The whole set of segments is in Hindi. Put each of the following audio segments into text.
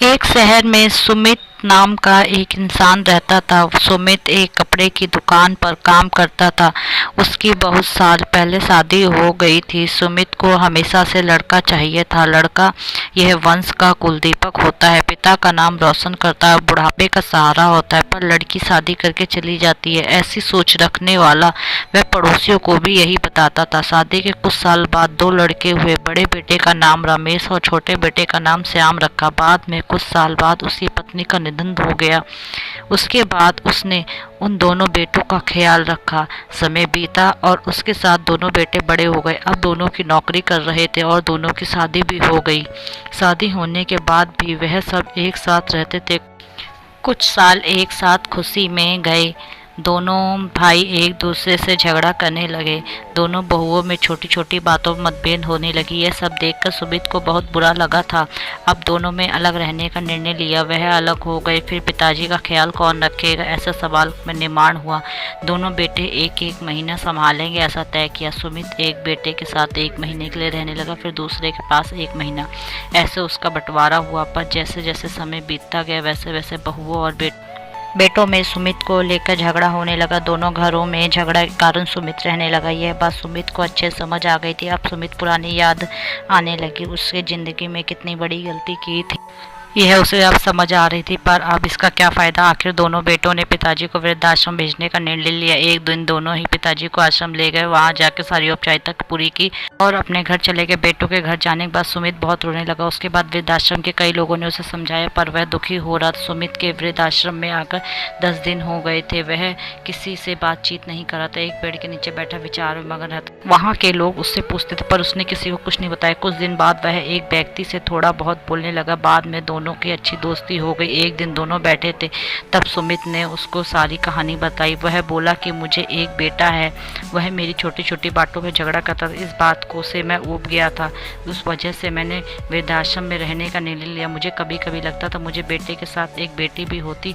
एक शहर में सुमित नाम का एक इंसान रहता था। सुमित एक कपड़े की दुकान पर काम करता था। उसकी बहुत साल पहले शादी हो गई थी। सुमित को हमेशा से लड़का चाहिए था। लड़का यह वंश का कुलदीपक होता है, पिता का नाम रोशन करता है, बुढ़ापे का सहारा होता है। पर लड़की शादी करके चली जाती है, ऐसी सोच रखने वाला वह पड़ोसियों को भी यही बताता था। शादी के कुछ साल बाद दो लड़के हुए। बड़े बेटे का नाम रमेश और छोटे बेटे का नाम श्याम रखा। बाद में कुछ साल बाद उसकी पत्नी का निधन हो गया। उसके बाद उसने उन दोनों बेटों का ख्याल रखा। समय बीता और उसके साथ दोनों बेटे बड़े हो गए। अब दोनों की नौकरी कर रहे थे और दोनों की शादी भी हो गई। शादी होने के बाद भी वह सब एक साथ रहते थे। कुछ साल एक साथ खुशी में गए। दोनों भाई एक दूसरे से झगड़ा करने लगे। दोनों बहुओं में छोटी छोटी बातों में मतभेद होने लगी। यह सब देखकर सुमित को बहुत बुरा लगा था। अब दोनों में अलग रहने का निर्णय लिया। वह अलग हो गए। फिर पिताजी का ख्याल कौन रखेगा, ऐसा सवाल में निर्माण हुआ। दोनों बेटे एक एक महीना संभालेंगे, ऐसा तय किया। सुमित एक बेटे के साथ एक महीने के लिए रहने लगा, फिर दूसरे के पास एक महीना। ऐसे उसका बंटवारा हुआ। पर जैसे जैसे समय बीतता गया वैसे वैसे बहुओं और बेटों में सुमित को लेकर झगड़ा होने लगा। दोनों घरों में झगड़ा के कारण सुमित रहने लगा। यह बात सुमित को अच्छे समझ आ गई थी। अब सुमित पुरानी याद आने लगी। उसके जिंदगी में कितनी बड़ी गलती की थी यह उसे अब समझ आ रही थी। पर अब इसका क्या फायदा। आखिर दोनों बेटों ने पिताजी को वृद्धाश्रम भेजने का निर्णय लिया। एक दिन दोनों ही पिताजी को आश्रम ले गए। वहां जाकर सारी औपचारिकता पूरी की और अपने घर चले गए। बेटों के घर जाने के बाद सुमित बहुत रोने लगा। उसके बाद वृद्धाश्रम के कई लोगों ने उसे समझाया, पर वह दुखी हो रहा था। सुमित के वृद्धाश्रम में आकर 10 दिन हो गए थे। वह किसी से बातचीत नहीं कर रहा था। एक पेड़ के नीचे बैठा विचार में मगन रहता। वहां के लोग उससे पूछते थे, पर उसने किसी को कुछ नहीं बताया। कुछ दिन बाद वह एक व्यक्ति से थोड़ा बहुत बोलने लगा। बाद में दोनों की अच्छी दोस्ती हो गई। एक दिन दोनों बैठे थे, तब सुमित ने उसको सारी कहानी बताई। वह बोला कि मुझे एक बेटा है, वह मेरी छोटी छोटी बातों में झगड़ा करता था। इस बात को से मैं ऊब गया था। उस वजह से मैंने वृद्धाश्रम में रहने का निर्णय लिया। मुझे कभी कभी लगता था मुझे बेटे के साथ एक बेटी भी होती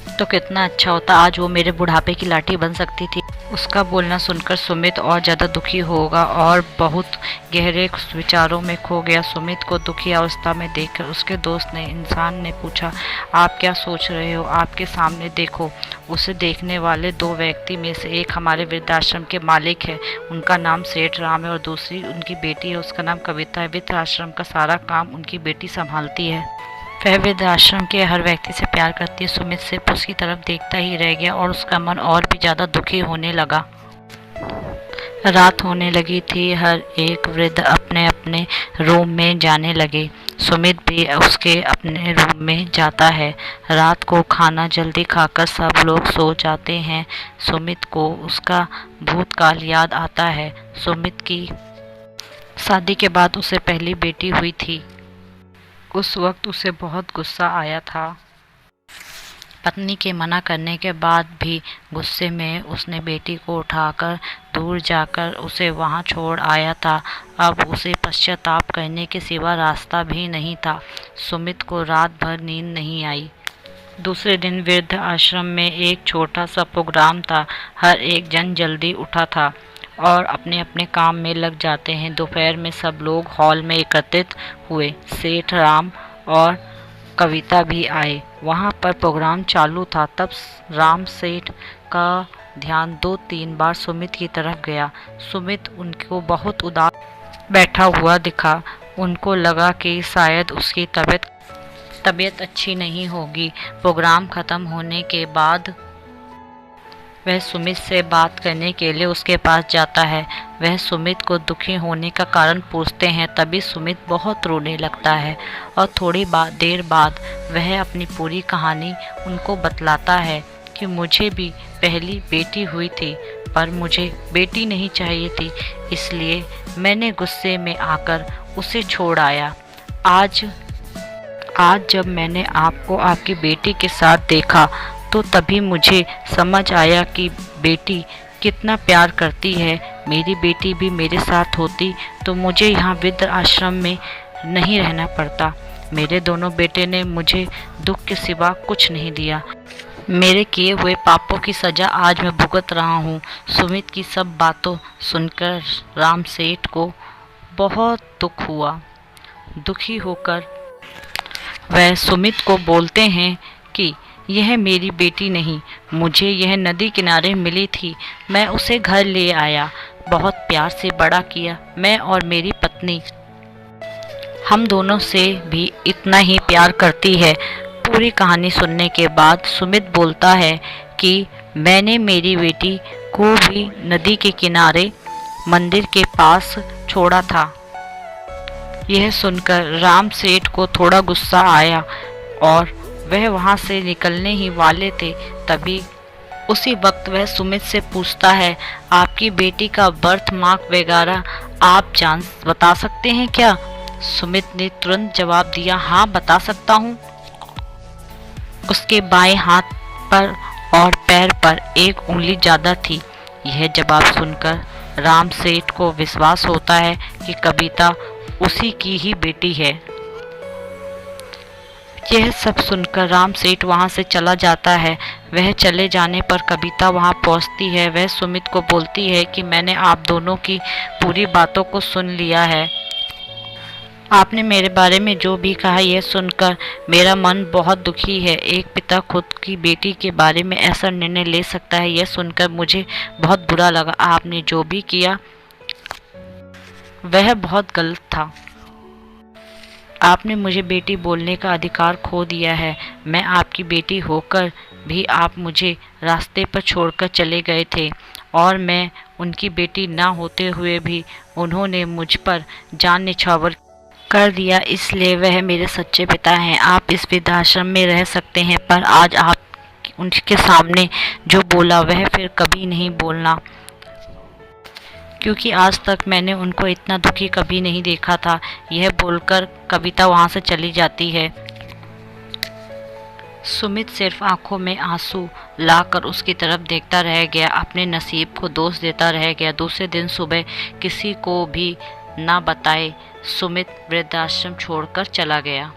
तो कितना अच्छा होता। आज वो मेरे बुढ़ापे की लाठी बन सकती थी। उसका बोलना सुनकर सुमित और ज़्यादा दुखी होगा और बहुत गहरे विचारों में खो गया। सुमित को दुखी अवस्था में देखकर उसके दोस्त ने इंसान ने पूछा, आप क्या सोच रहे हो? आपके सामने देखो। उसे देखने वाले दो व्यक्ति में से एक हमारे वृद्धाश्रम के मालिक है। उनका नाम सेठ राम है और दूसरी उनकी बेटी है, उसका नाम कविता है। वृद्धाश्रम का सारा काम उनकी बेटी संभालती है। वह वृद्धाश्रम के हर व्यक्ति से प्यार करती है। सुमित सिर्फ उसकी तरफ देखता ही रह गया और उसका मन और भी ज़्यादा दुखी होने लगा। रात होने लगी थी। हर एक वृद्ध अपने अपने रूम में जाने लगे। सुमित भी उसके अपने रूम में जाता है। रात को खाना जल्दी खाकर सब लोग सो जाते हैं। सुमित को उसका भूतकाल याद आता है। सुमित की शादी के बाद उसे पहली बेटी हुई थी। उस वक्त उसे बहुत गुस्सा आया था। पत्नी के मना करने के बाद भी गुस्से में उसने बेटी को उठाकर दूर जाकर उसे वहां छोड़ आया था। अब उसे पश्चाताप करने के सिवा रास्ता भी नहीं था। सुमित को रात भर नींद नहीं आई। दूसरे दिन वृद्ध आश्रम में एक छोटा सा प्रोग्राम था। हर एक जन जल्दी उठा था और अपने अपने काम में लग जाते हैं। दोपहर में सब लोग हॉल में एकत्रित हुए। सेठ राम और कविता भी आए। वहाँ पर प्रोग्राम चालू था। तब राम सेठ का ध्यान 2-3 बार सुमित की तरफ गया। सुमित उनको बहुत उदास बैठा हुआ दिखा। उनको लगा कि शायद उसकी तबीयत अच्छी नहीं होगी। प्रोग्राम खत्म होने के बाद वह सुमित से बात करने के लिए उसके पास जाता है। वह सुमित को दुखी होने का कारण पूछते हैं। तभी सुमित बहुत रोने लगता है और थोड़ी देर बाद वह अपनी पूरी कहानी उनको बतलाता है कि मुझे भी पहली बेटी हुई थी, पर मुझे बेटी नहीं चाहिए थी, इसलिए मैंने गुस्से में आकर उसे छोड़ आया। आज जब मैंने आपको आपकी बेटी के साथ देखा तो तभी मुझे समझ आया कि बेटी कितना प्यार करती है। मेरी बेटी भी मेरे साथ होती तो मुझे यहाँ वृद्ध आश्रम में नहीं रहना पड़ता। मेरे दोनों बेटे ने मुझे दुख के सिवा कुछ नहीं दिया। मेरे किए हुए पापों की सज़ा आज मैं भुगत रहा हूँ। सुमित की सब बातों सुनकर राम सेठ को बहुत दुख हुआ। दुखी होकर वह सुमित को बोलते हैं कि यह मेरी बेटी नहीं, मुझे यह नदी किनारे मिली थी, मैं उसे घर ले आया, बहुत प्यार से बड़ा किया। मैं और मेरी पत्नी हम दोनों से भी इतना ही प्यार करती है। पूरी कहानी सुनने के बाद सुमित बोलता है कि मैंने मेरी बेटी को भी नदी के किनारे मंदिर के पास छोड़ा था। यह सुनकर राम सेठ को थोड़ा गुस्सा आया और वह वहां से निकलने ही वाले थे। तभी उसी वक्त वह सुमित से पूछता है, आपकी बेटी का बर्थ मार्क वगैरह आप बता सकते हैं क्या? सुमित ने तुरंत जवाब दिया, हाँ बता सकता हूँ। उसके बाएं हाथ पर और पैर पर एक उंगली ज़्यादा थी। यह जवाब सुनकर राम सेठ को विश्वास होता है कि कविता उसी की ही बेटी है। यह सब सुनकर राम सेठ वहां से चला जाता है। वह चले जाने पर कविता वहां पहुंचती है। वह सुमित को बोलती है कि मैंने आप दोनों की पूरी बातों को सुन लिया है। आपने मेरे बारे में जो भी कहा यह सुनकर मेरा मन बहुत दुखी है। एक पिता खुद की बेटी के बारे में ऐसा निर्णय ले सकता है, यह सुनकर मुझे बहुत बुरा लगा। आपने जो भी किया वह बहुत गलत था। आपने मुझे बेटी बोलने का अधिकार खो दिया है। मैं आपकी बेटी होकर भी आप मुझे रास्ते पर छोड़कर चले गए थे और मैं उनकी बेटी ना होते हुए भी उन्होंने मुझ पर जान निछावर कर दिया, इसलिए वह मेरे सच्चे पिता हैं। आप इस वृद्धाश्रम में रह सकते हैं, पर आज आप उनके सामने जो बोला वह फिर कभी नहीं बोलना, क्योंकि आज तक मैंने उनको इतना दुखी कभी नहीं देखा था। यह बोलकर कविता वहां से चली जाती है। सुमित सिर्फ आंखों में आंसू लाकर उसकी तरफ देखता रह गया, अपने नसीब को दोष देता रह गया। दूसरे दिन सुबह किसी को भी ना बताए सुमित वृद्धाश्रम छोड़कर चला गया।